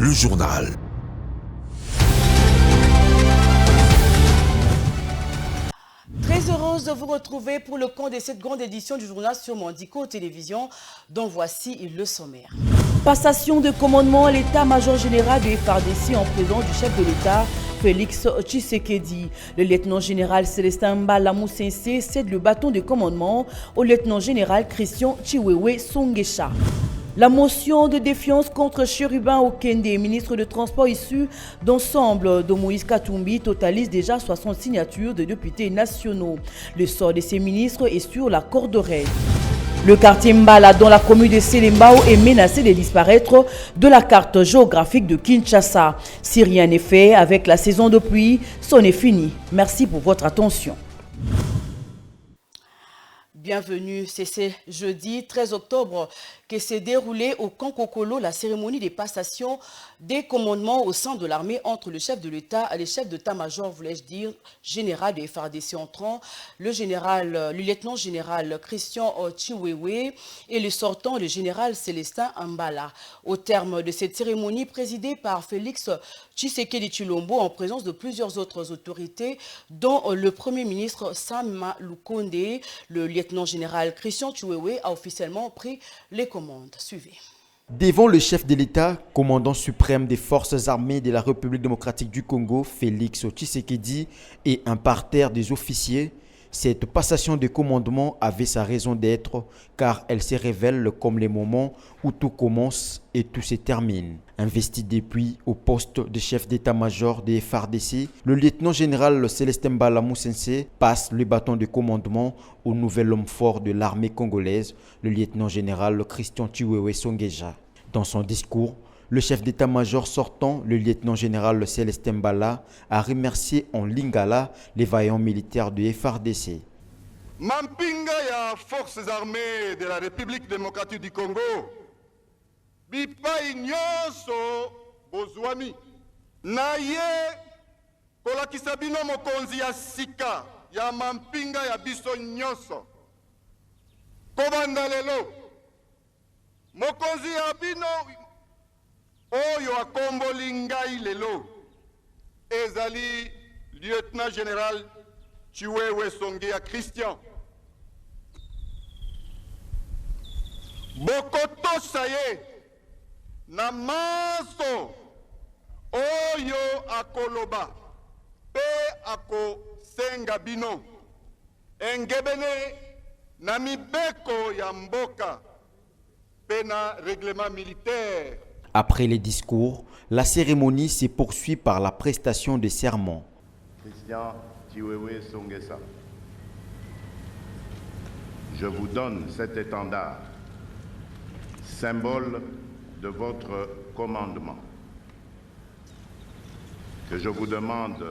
le journal. Très heureuse de vous retrouver pour le compte de cette grande édition du journal sur Mandico Télévision, dont voici le sommaire. Passation de commandement à l'état-major général de FARDC en présence du chef de l'État, Félix Tshisekedi. Le lieutenant-général Célestin Mbala Moussensé cède le bâton de commandement au lieutenant-général Christian Chiwewe Songesha. La motion de défiance contre Chérubin Okende, ministre de Transport issu d'ensemble de Moïse Katumbi, totalise déjà 60 signatures de députés nationaux. Le sort de ces ministres est sur la corde raide. Le quartier Mbala, dans la commune de Selembao, est menacé de disparaître de la carte géographique de Kinshasa. Si rien n'est fait avec la saison de pluie, c'en est fini. Merci pour votre attention. Bienvenue, c'est ce jeudi 13 octobre que s'est déroulée au camp Kokolo la cérémonie des passations des commandements au sein de l'armée entre le chef de l'État et le chef d'état-major, voulais-je dire, général de FARDC entrant, le lieutenant-général Christian Chiwewe et le sortant, le général Célestin Mbala. Au terme de cette cérémonie présidée par Félix Tshisekedi Tshilombo en présence de plusieurs autres autorités, dont le Premier ministre Sama Lukonde, le lieutenant-général Christian Chiwewe a officiellement pris les commandes. Suivez. Devant le chef de l'État, commandant suprême des forces armées de la République démocratique du Congo, Félix Tshisekedi, et un parterre des officiers, cette passation de commandement avait sa raison d'être car elle se révèle comme les moments où tout commence et tout se termine. Investi depuis au poste de chef d'état-major des FARDC, le lieutenant-général Célestin Mbala Moussensé passe le bâton de commandement au nouvel homme fort de l'armée congolaise, le lieutenant-général Christian Chiwewe Songesha. Dans son discours, le chef d'état-major sortant, le lieutenant-général Célestin Mbala, a remercié en lingala les vaillants militaires de FARDC. Mampinga ya forces armées de la République démocratique du Congo, bipai nyonso bozwami, naye kolakisa bino mokonzi ya sika ya mampinga ya biso nyonso. Kobanda lelo, mokonzi ya bino oyo akomboli ngai lelo ezali lieutenant général Chiwewe Songesha Christian. Bokotosa ye na maso oyo akoloba pe akosenga bino engebene na mibeko ya mboka pe na règlement militaire. Après les discours, la cérémonie se poursuit par la prestation de serment. Christian Chiwewe Songesha, je vous donne cet étendard, symbole de votre commandement, que je vous demande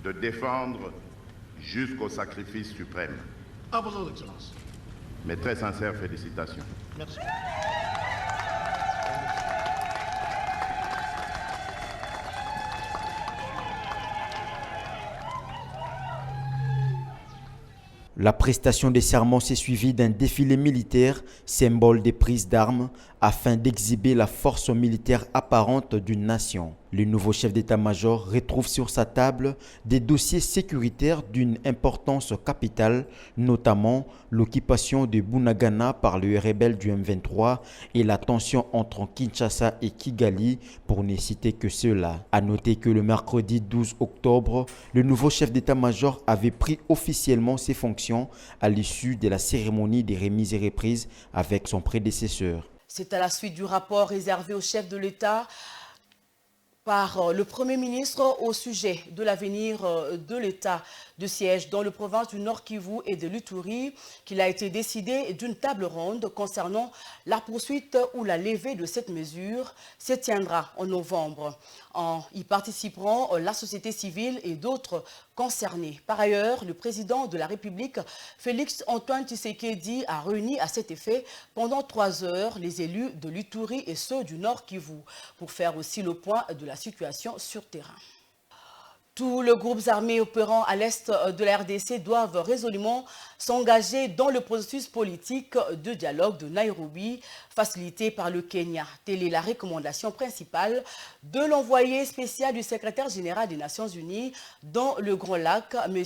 de défendre jusqu'au sacrifice suprême. À vos excellences. Mes très sincères félicitations. Merci. La prestation des serments s'est suivie d'un défilé militaire, symbole des prises d'armes, afin d'exhiber la force militaire apparente d'une nation. Le nouveau chef d'état-major retrouve sur sa table des dossiers sécuritaires d'une importance capitale, notamment l'occupation de Bunagana par les rebelles du M23 et la tension entre Kinshasa et Kigali, pour ne citer que cela. À noter que le mercredi 12 octobre, le nouveau chef d'état-major avait pris officiellement ses fonctions à l'issue de la cérémonie des remises et reprises avec son prédécesseur. C'est à la suite du rapport réservé au chef de l'État par le Premier ministre au sujet de l'avenir de l'État de siège dans le province du Nord Kivu et de l'Ituri qu'il a été décidé d'une table ronde concernant la poursuite ou la levée de cette mesure se tiendra en novembre. En y participeront la société civile et d'autres concernés. Par ailleurs, le président de la République, Félix Antoine Tshisekedi, a réuni à cet effet pendant 3 heures les élus de l'Ituri et ceux du Nord Kivu pour faire aussi le point de la situation sur terrain. Tous les groupes armés opérant à l'est de la RDC doivent résolument s'engager dans le processus politique de dialogue de Nairobi, facilité par le Kenya. Telle est la recommandation principale de l'envoyé spécial du secrétaire général des Nations Unies dans le Grand Lac, M.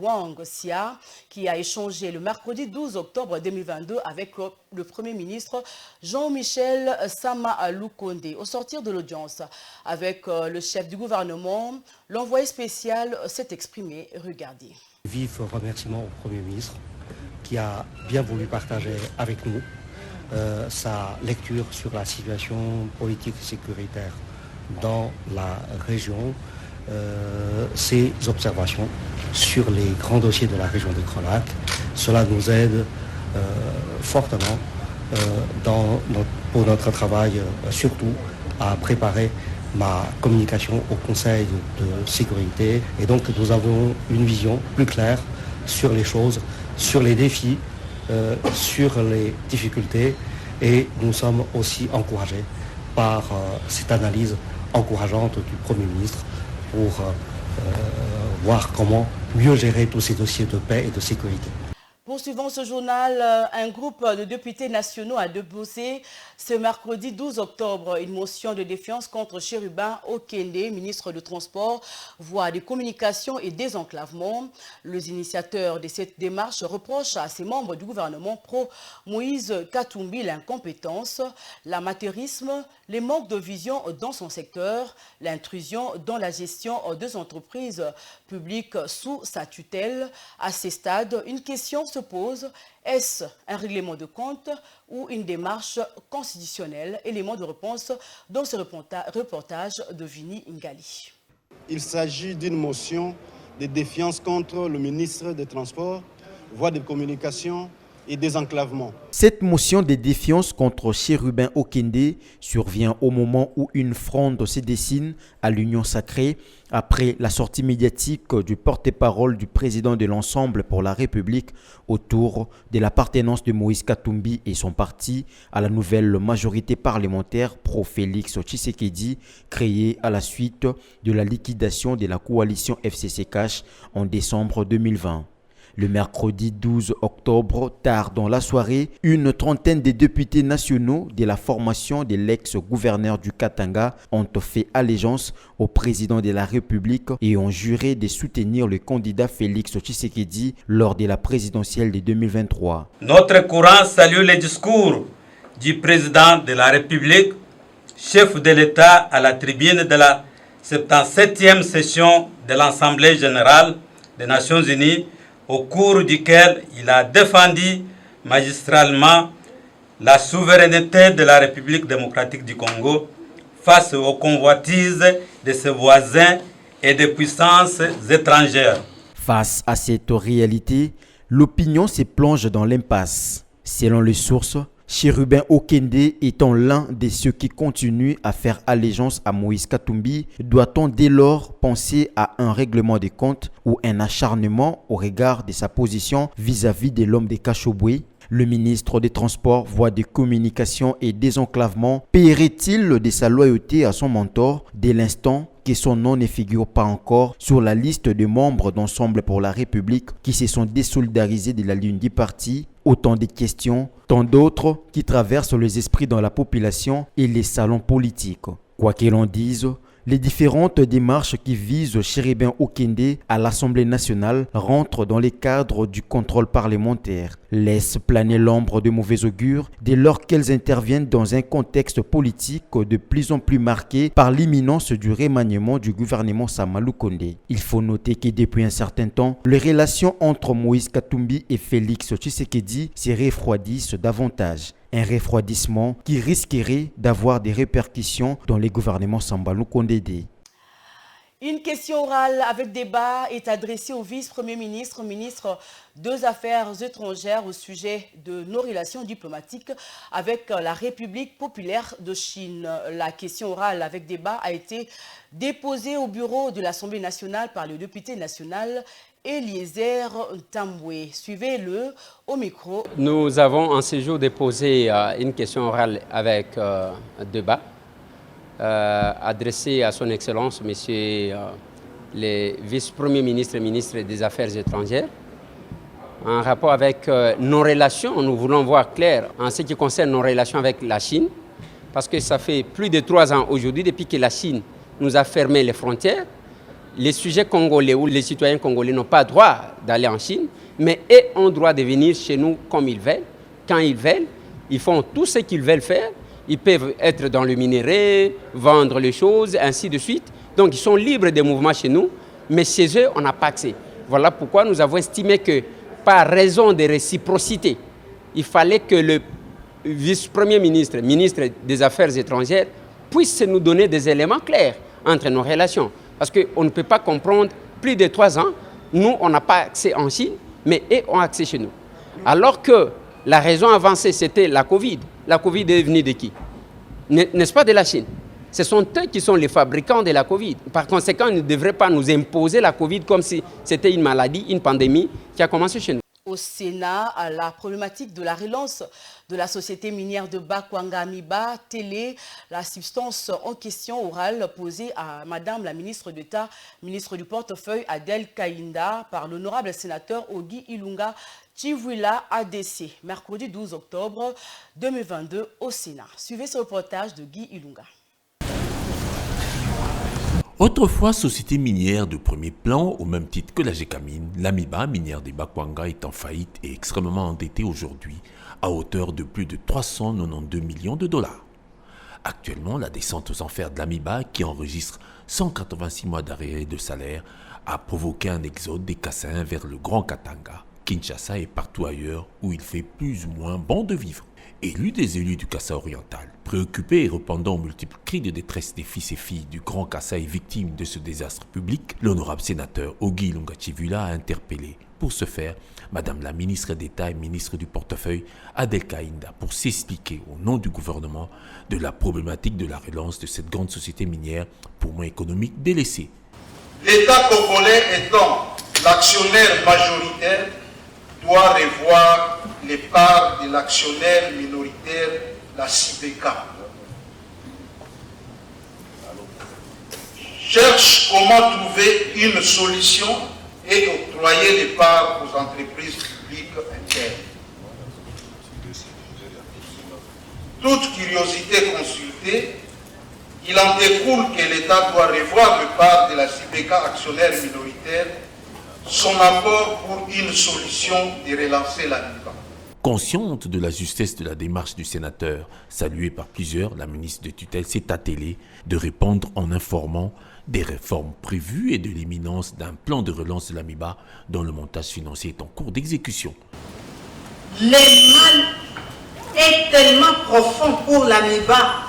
Wang Xia, qui a échangé le mercredi 12 octobre 2022 avec le Premier ministre Jean-Michel Sama Lukonde. Au sortir de l'audience avec le chef du gouvernement, l'envoyé spécial s'est exprimé. Regardez. Vif remerciement au Premier ministre qui a bien voulu partager avec nous sa lecture sur la situation politique et sécuritaire dans la région, ses observations sur les grands dossiers de la région des Grands Lacs. Cela nous aide fortement pour notre travail, surtout à préparer ma communication au Conseil de sécurité. Et donc nous avons une vision plus claire sur les choses, sur les défis, sur les difficultés. Et nous sommes aussi encouragés par cette analyse encourageante du Premier ministre pour voir comment mieux gérer tous ces dossiers de paix et de sécurité. Poursuivant ce journal, un groupe de députés nationaux a déposé ce mercredi 12 octobre une motion de défiance contre Chérubin Okende, ministre du Transport, voie des communications et désenclavement. Les initiateurs de cette démarche reprochent à ses membres du gouvernement pro-Moïse Katumbi l'incompétence, l'amateurisme, les manques de vision dans son secteur, l'intrusion dans la gestion des entreprises publiques sous sa tutelle. À ces stades, une question se pose: est-ce un règlement de compte ou une démarche constitutionnelle? Élément de réponse dans ce reportage de Vini Ngali. Il s'agit d'une motion de défiance contre le ministre des Transports, voie de communication et désenclavement. Cette motion de défiance contre Chérubin Okende survient au moment où une fronde se dessine à l'Union sacrée après la sortie médiatique du porte-parole du président de l'Ensemble pour la République autour de l'appartenance de Moïse Katumbi et son parti à la nouvelle majorité parlementaire pro-Félix Tshisekedi créée à la suite de la liquidation de la coalition FCC-Cash en décembre 2020. Le mercredi 12 octobre, tard dans la soirée, une trentaine de députés nationaux de la formation de l'ex-gouverneur du Katanga ont fait allégeance au président de la République et ont juré de soutenir le candidat Félix Tshisekedi lors de la présidentielle de 2023. Notre courant salue les discours du président de la République, chef de l'État à la tribune de la 77e session de l'Assemblée générale des Nations Unies, au cours duquel il a défendu magistralement la souveraineté de la République démocratique du Congo face aux convoitises de ses voisins et des puissances étrangères. Face à cette réalité, l'opinion se plonge dans l'impasse. Selon les sources, Chérubin Okende étant l'un de ceux qui continuent à faire allégeance à Moïse Katumbi, doit-on dès lors penser à un règlement des comptes ou un acharnement au regard de sa position vis-à-vis de l'homme de Kachobwe? Le ministre des Transports, voie des communications et désenclavement paierait-il de sa loyauté à son mentor dès l'instant que son nom ne figure pas encore sur la liste de membres d'Ensemble pour la République qui se sont désolidarisés de la ligne du parti? Autant de questions, tant d'autres qui traversent les esprits dans la population et les salons politiques. Quoi qu'il en dise, les différentes démarches qui visent Chérubin Okende à l'Assemblée nationale rentrent dans les cadres du contrôle parlementaire, laissent planer l'ombre de mauvais augure dès lors qu'elles interviennent dans un contexte politique de plus en plus marqué par l'imminence du remaniement du gouvernement Sama Lukonde. Il faut noter que depuis un certain temps, les relations entre Moïse Katumbi et Félix Tshisekedi se refroidissent davantage. Un refroidissement qui risquerait d'avoir des répercussions dans les gouvernements Samba Lukonde. Une question orale avec débat est adressée au vice-premier ministre, ministre des Affaires étrangères au sujet de nos relations diplomatiques avec la République populaire de Chine. La question orale avec débat a été déposée au bureau de l'Assemblée nationale par le député national Eliezer Tamboué. Suivez-le au micro. Nous avons en séjour déposé une question orale avec débat adressée à son Excellence, M. les vice-premiers ministres et ministres des Affaires étrangères. En rapport avec nos relations, nous voulons voir clair en ce qui concerne nos relations avec la Chine, parce que ça fait plus de 3 ans aujourd'hui depuis que la Chine nous a fermé les frontières. Les sujets congolais ou les citoyens congolais n'ont pas droit d'aller en Chine, mais eux ont droit de venir chez nous comme ils veulent, quand ils veulent. Ils font tout ce qu'ils veulent faire. Ils peuvent être dans le minerai, vendre les choses, ainsi de suite. Donc ils sont libres des mouvements chez nous, mais chez eux, on n'a pas accès. Voilà pourquoi nous avons estimé que, par raison de réciprocité, il fallait que le vice-premier ministre, ministre des Affaires étrangères, puisse nous donner des éléments clairs entre nos relations. Parce qu'on ne peut pas comprendre, plus de 3 ans, nous, on n'a pas accès en Chine, mais eux ont accès chez nous. Alors que la raison avancée, c'était la Covid. La Covid est venue de qui? N'est-ce pas de la Chine? Ce sont eux qui sont les fabricants de la Covid. Par conséquent, ils ne devraient pas nous imposer la Covid comme si c'était une maladie, une pandémie qui a commencé chez nous. Au Sénat, la problématique de la relance de la société minière de Bakwanga Amiba, télé, la substance en question orale posée à Madame la ministre d'État, ministre du portefeuille Adel Kaïnda, par l'honorable sénateur Ogi Ilunga Chivwila ADC, mercredi 12 octobre 2022 au Sénat. Suivez ce reportage de Guy Ilunga. Autrefois société minière de premier plan, au même titre que la Gécamine, l'Amiba, minière des Bakwanga, est en faillite et extrêmement endettée aujourd'hui, à hauteur de plus de 392 millions de dollars. Actuellement, la descente aux enfers de l'Amiba, qui enregistre 186 mois d'arrêt de salaire, a provoqué un exode des Kassins vers le Grand Katanga, Kinshasa et partout ailleurs où il fait plus ou moins bon de vivre. Élu des élus du Kassa oriental, préoccupé et répondant aux multiples cris de détresse des fils et filles du Grand Kassa et victimes de ce désastre public, l'honorable sénateur Ogi Ilunga Chivwila a interpellé, pour ce faire, Madame la ministre d'État et ministre du portefeuille Adel Kaïnda pour s'expliquer au nom du gouvernement de la problématique de la relance de cette grande société minière pour moins économique délaissée. L'État congolais étant l'actionnaire majoritaire doit revoir les parts de l'actionnaire minoritaire, la CIBECA. Cherche comment trouver une solution et octroyer les parts aux entreprises publiques internes. Toute curiosité consultée, il en découle que l'État doit revoir les parts de la CIBECA actionnaire minoritaire, son apport pour une solution de relancer l'Amiba. Consciente de la justesse de la démarche du sénateur, saluée par plusieurs, la ministre de tutelle s'est attelée de répondre en informant des réformes prévues et de l'imminence d'un plan de relance de l'Amiba dont le montage financier est en cours d'exécution. Le mal est tellement profond pour l'Amiba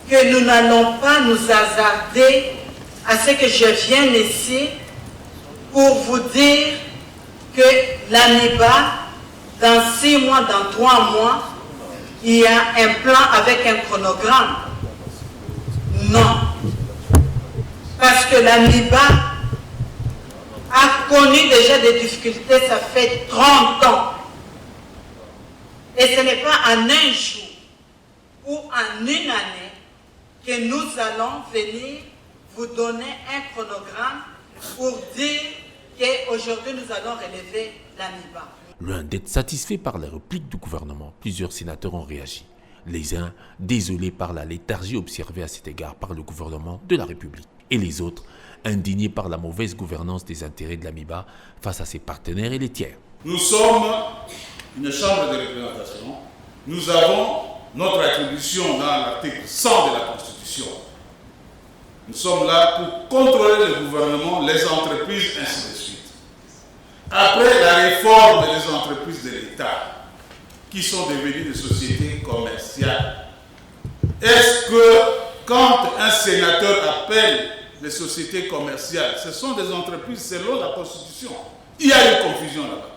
que nous n'allons pas nous hasarder à ce que je vienne ici pour vous dire que l'Amiba, dans 6 mois, dans 3 mois, il y a un plan avec un chronogramme. Non. Parce que l'Amiba a connu déjà des difficultés, ça fait 30 ans. Et ce n'est pas en un jour ou en une année que nous allons venir vous donner un chronogramme pour dire qu'aujourd'hui nous allons relever l'Amiba. Loin d'être satisfait par la réplique du gouvernement, plusieurs sénateurs ont réagi. Les uns désolés par la léthargie observée à cet égard par le gouvernement de la République. Et les autres indignés par la mauvaise gouvernance des intérêts de l'Amiba face à ses partenaires et les tiers. Nous sommes une chambre de représentation. Nous avons notre attribution dans l'article 100 de la Constitution. Nous sommes là pour contrôler le gouvernement, les entreprises, ainsi de suite. Après la réforme des entreprises de l'État, qui sont devenues des sociétés commerciales, est-ce que quand un sénateur appelle les sociétés commerciales, ce sont des entreprises selon la Constitution? Il y a une confusion là-bas.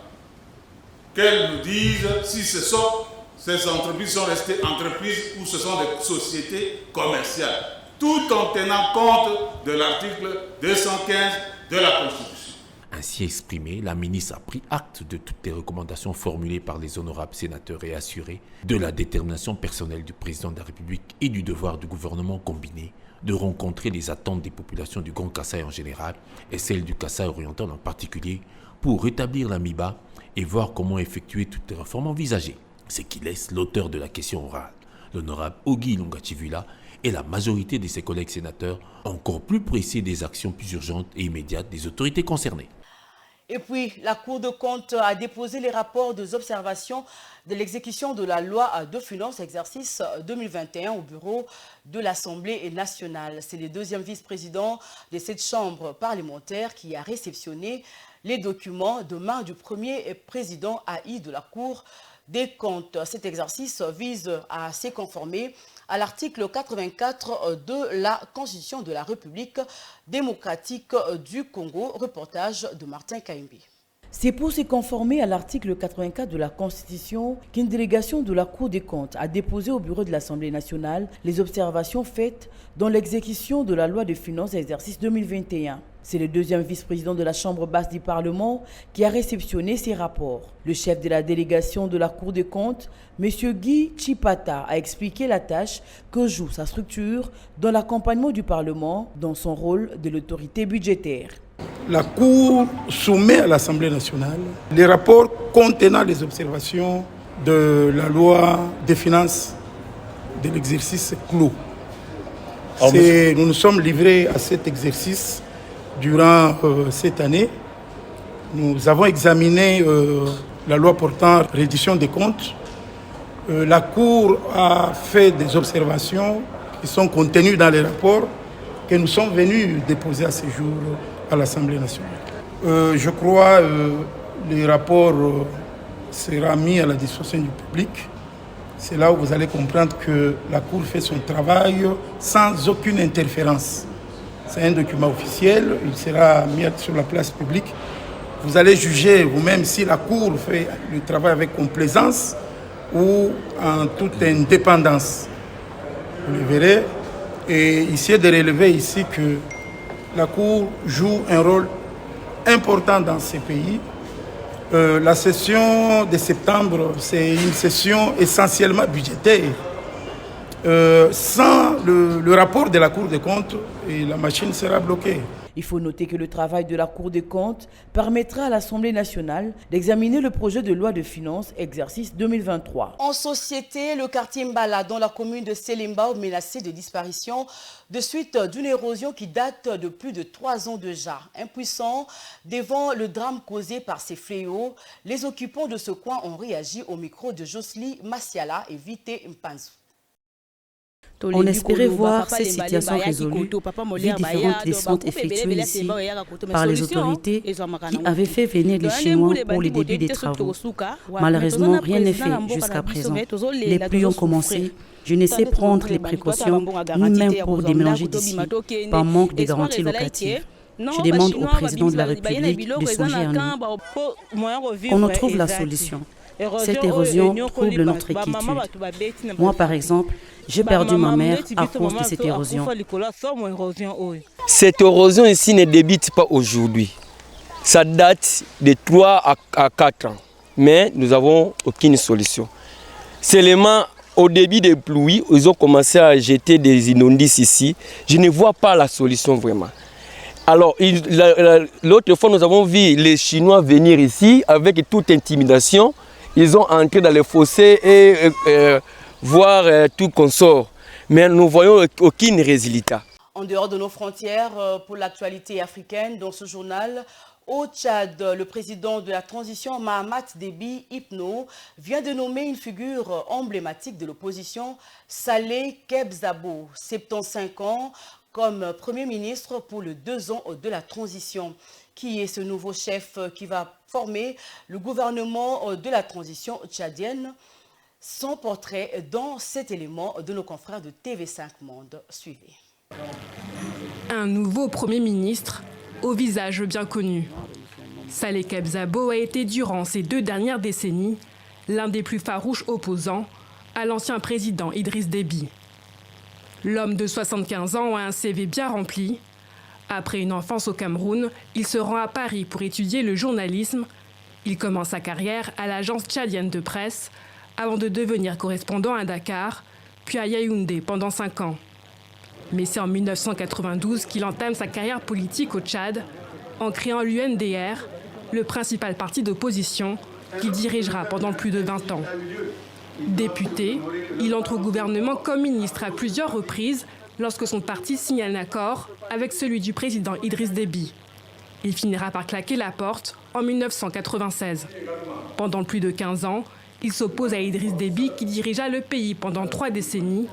Qu'elles nous disent si ces entreprises sont restées entreprises ou ce sont des sociétés commerciales, tout en tenant compte de l'article 215 de la Constitution. Ainsi exprimé, la ministre a pris acte de toutes les recommandations formulées par les honorables sénateurs et assuré de la détermination personnelle du président de la République et du devoir du gouvernement combiné de rencontrer les attentes des populations du Grand Kasaï en général et celles du Kasaï oriental en particulier pour rétablir l'AMIBA et voir comment effectuer toutes les réformes envisagées. Ce qui laisse l'auteur de la question orale, l'honorable Ogi Lungachivula, et la majorité de ses collègues sénateurs encore plus pressés des actions plus urgentes et immédiates des autorités concernées. Et puis, la Cour de compte a déposé les rapports des observations de l'exécution de la loi de finances exercice 2021 au bureau de l'Assemblée nationale. C'est le deuxième vice-président de cette chambre parlementaire qui a réceptionné les documents de main du premier président AI de la Cour des comptes. Cet exercice vise à se conformer à l'article 84 de la Constitution de la République démocratique du Congo. Reportage de Martin Kaimbi. C'est pour se conformer à l'article 84 de la Constitution qu'une délégation de la Cour des comptes a déposé au bureau de l'Assemblée nationale les observations faites dans l'exécution de la loi de finances exercice 2021. C'est le deuxième vice-président de la Chambre basse du Parlement qui a réceptionné ces rapports. Le chef de la délégation de la Cour des comptes, M. Guy Chipata, a expliqué la tâche que joue sa structure dans l'accompagnement du Parlement dans son rôle de l'autorité budgétaire. La Cour soumet à l'Assemblée nationale les rapports contenant les observations de la loi des finances de l'exercice clos. Nous nous sommes livrés à cet exercice durant cette année. Nous avons examiné la loi portant reddition des comptes. La Cour a fait des observations qui sont contenues dans les rapports que nous sommes venus déposer à ce jour à l'Assemblée nationale. Je crois que le rapport sera mis à la disposition du public. C'est là où vous allez comprendre que la Cour fait son travail sans aucune interférence. C'est un document officiel, il sera mis sur la place publique. Vous allez juger vous-même si la Cour fait le travail avec complaisance ou en toute indépendance. Vous le verrez. Et ici, de relever ici que la Cour joue un rôle important dans ces pays. La session de septembre, c'est une session essentiellement budgétaire. Sans le rapport de la Cour des comptes, la machine sera bloquée. Il faut noter que le travail de la Cour des comptes permettra à l'Assemblée nationale d'examiner le projet de loi de finances exercice 2023. En société, le quartier Mbala, dans la commune de Selimba, menacé de disparition de suite d'une érosion qui date de plus de 3 ans déjà. Impuissants devant le drame causé par ces fléaux, les occupants de ce coin ont réagi au micro de Jocely Massiala et Vité Mpanzu. On espérait voir ces situations résolues, vu différentes descentes effectuées ici par les autorités qui avaient fait venir les Chinois pour le début des travaux. Malheureusement, rien n'est fait jusqu'à présent. Les pluies ont commencé. Je ne sais prendre les précautions, ni même pour déménager d'ici, par manque de garanties locatives. Je demande au président de la République de songer à nous. Qu'on nous trouve la solution. Cette érosion trouble notre quiétude. Moi, par exemple, j'ai perdu ma mère à cause de cette érosion. Cette érosion ici ne débute pas aujourd'hui. Ça date de 3 à 4 ans. Mais nous n'avons aucune solution. Seulement, au début des pluies, ils ont commencé à jeter des immondices ici. Je ne vois pas la solution vraiment. Alors, l'autre fois, nous avons vu les Chinois venir ici avec toute intimidation. Ils ont entré dans les fossés et voir tout consort. Mais nous voyons aucun résultat. En dehors de nos frontières, pour l'actualité africaine, dans ce journal, au Tchad, le président de la transition, Mahamat Déby Itno, vient de nommer une figure emblématique de l'opposition, Saleh Kebzabo, 75 ans, comme Premier ministre pour les 2 ans de la transition. Qui est ce nouveau chef qui va former le gouvernement de la transition tchadienne? Son portrait dans cet élément de nos confrères de TV5 Monde. Suivez. Un nouveau Premier ministre au visage bien connu. Saleh Kebzabo a été durant ces 2 dernières décennies l'un des plus farouches opposants à l'ancien président Idriss Déby. L'homme de 75 ans a un CV bien rempli. Après une enfance au Cameroun, il se rend à Paris pour étudier le journalisme. Il commence sa carrière à l'agence tchadienne de presse avant de devenir correspondant à Dakar, puis à Yaoundé pendant 5 ans. Mais c'est en 1992 qu'il entame sa carrière politique au Tchad, en créant l'UNDR, le principal parti d'opposition qu'il dirigera pendant plus de 20 ans. Député, il entre au gouvernement comme ministre à plusieurs reprises lorsque son parti signe un accord avec celui du président Idriss Déby. Il finira par claquer la porte en 1996. Pendant plus de 15 ans, il s'oppose à Idriss Déby qui dirigea le pays pendant 3 décennies.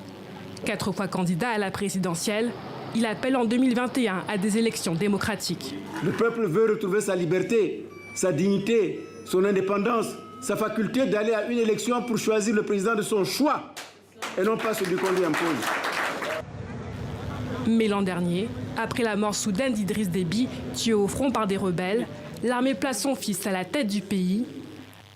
4 fois candidat à la présidentielle, il appelle en 2021 à des élections démocratiques. Le peuple veut retrouver sa liberté, sa dignité, son indépendance, sa faculté d'aller à une élection pour choisir le président de son choix et non pas celui qu'on lui impose. Mais l'an dernier, après la mort soudaine d'Idriss Déby, tué au front par des rebelles, l'armée place son fils à la tête du pays.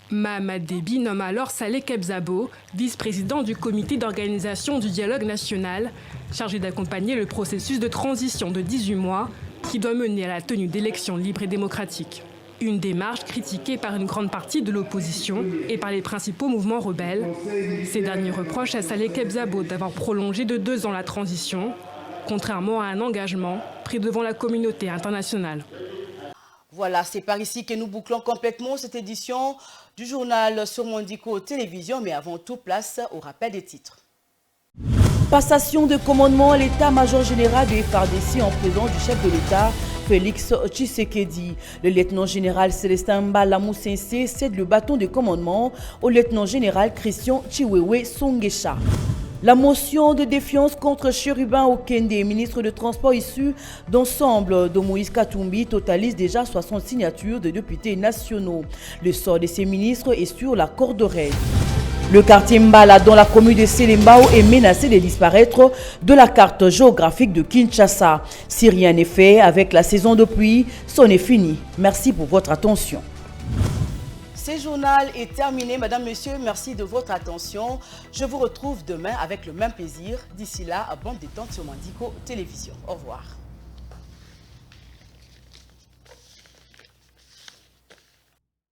Mahamad Déby nomme alors Saleh Kebzabo, vice-président du comité d'organisation du dialogue national, chargé d'accompagner le processus de transition de 18 mois qui doit mener à la tenue d'élections libres et démocratiques. Une démarche critiquée par une grande partie de l'opposition et par les principaux mouvements rebelles. Ces derniers reprochent à Saleh Kebzabo d'avoir prolongé de 2 ans la transition, contrairement à un engagement pris devant la communauté internationale. Voilà, c'est par ici que nous bouclons complètement cette édition du journal sur Mondico Télévision, mais avant tout, place au rappel des titres. Passation de commandement à l'état-major général de FARDC en présence du chef de l'État, Félix Tshisekedi. Le lieutenant-général Célestin Mbala Moussensé cède le bâton de commandement au lieutenant-général Christian Chiwewe Songesha. La motion de défiance contre Chérubin Okende, ministre de Transport issu d'ensemble de Moïse Katumbi, totalise déjà 60 signatures de députés nationaux. Le sort de ces ministres est sur la corde raide. Le quartier Mbala, dans la commune de Selembao, est menacé de disparaître de la carte géographique de Kinshasa. Si rien n'est fait avec la saison de pluie, c'en est fini. Merci pour votre attention. Ce journal est terminé. Madame, Monsieur, merci de votre attention. Je vous retrouve demain avec le même plaisir. D'ici là, bonne détente sur Mondico Télévision. Au revoir.